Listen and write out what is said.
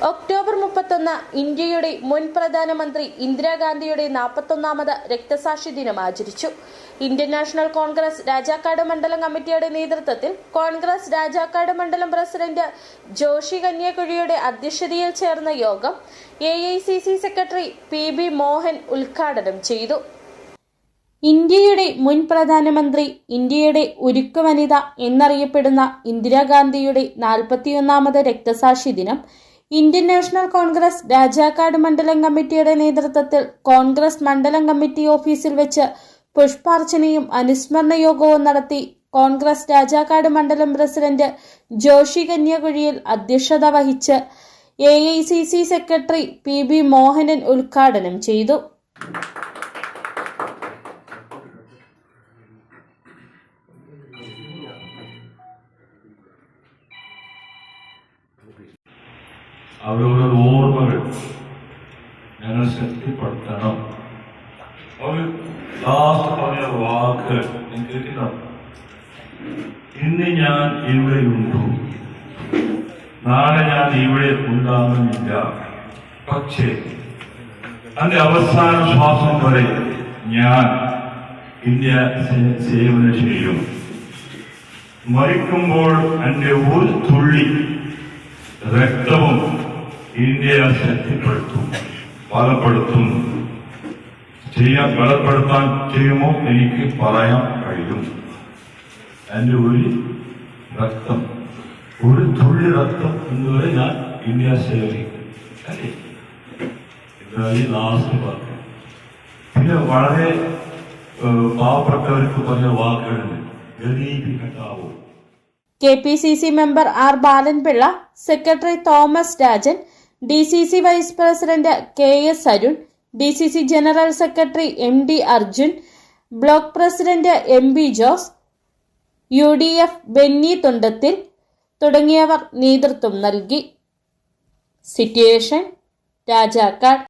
October 31 ഇന്ത്യയുടെ മുൻ പ്രധാനമന്ത്രി ഇന്ദിരാഗാന്ധിയുടെ 41ാമത് രക്തസാക്ഷി ദിനം ആചരിച്ചു. ഇന്ത്യൻ നാഷണൽ കോൺഗ്രസ് രാജാക്കാട് മണ്ഡലം കമ്മിറ്റിയുടെ നേതൃത്വത്തിൽ കോൺഗ്രസ് രാജാക്കാട് മണ്ഡലം പ്രസിഡന്റ് ജോഷി കന്യാകുഴിയുടെ അധ്യക്ഷതയിൽ ചേർന്ന യോഗം AICC സെക്രട്ടറി PB മോഹൻ ഉദ്ഘാടനം ചെയ്തു. ഇന്ത്യയുടെ മുൻ പ്രധാനമന്ത്രി, ഇന്ത്യയുടെ ഉരുക്കു വനിത എന്നറിയപ്പെടുന്ന ഇന്ദിരാഗാന്ധിയുടെ 41ാമത് രക്തസാക്ഷി ദിനം ഇന്ത്യൻ നാഷണൽ കോൺഗ്രസ് രാജാക്കാട് മണ്ഡലം കമ്മിറ്റിയുടെ നേതൃത്വത്തിൽ കോൺഗ്രസ് മണ്ഡലം കമ്മിറ്റി ഓഫീസിൽ വെച്ച് പുഷ്പാർച്ചനയും അനുസ്മരണ യോഗവും നടത്തി. കോൺഗ്രസ് രാജാക്കാട് മണ്ഡലം പ്രസിഡന്റ് ജോഷി കന്യാകുഴിയിൽ അധ്യക്ഷത വഹിച്ച് AICC സെക്രട്ടറി PB മോഹനൻ ഉദ്ഘാടനം ചെയ്തു. അവരുടെ ഓർമ്മകൾ ഞങ്ങൾ ശക്തിപ്പെടുത്തണം. അവർ ലാസ്റ്റ് പറഞ്ഞ വാക്കുകൾ കേൾക്കണം. ഇന്ന് ഞാൻ ഇവിടെയുണ്ടു, നാളെ ഞാൻ ഇവിടെ ഉണ്ടാകുന്നില്ല, പക്ഷേ എന്റെ അവസാന ശ്വാസം വരെ ഞാൻ ഇന്ത്യ സേവനം ചെയ്യും. മരിക്കുമ്പോൾ എന്റെ ഒരു തുള്ളി രക്തവും ഇന്ത്യയെ ശക്തിപ്പെടുത്തും, ബലപ്പെടുത്താൻ ചെയ്യുമോ എനിക്ക് പറയാൻ കഴിയും. എന്റെ ഒരു രക്തം, ഒരു തുള്ളി രക്തം എന്നുവരെ ഞാൻ ഇന്ത്യ സേവിക്കും. അല്ലേ, ഇതായി ലാസ്റ്റ് പറഞ്ഞു. പിന്നെ വളരെ പാവപ്പെട്ടവർക്ക് പറഞ്ഞ വാക്കുകളുണ്ട്. ഗരീബി ഹട്ടാവോ. KPCC member R Balan Pillai, secretary Thomas Rajan, DCC vice president KS Arun, DCC general secretary MD Arjun, block president MB Jose, UDF Benny Thundathil തുടങ്ങിയവർ നേതൃത്വം നൽകി. സിറ്റുവേഷൻ രാജാക്കാട്.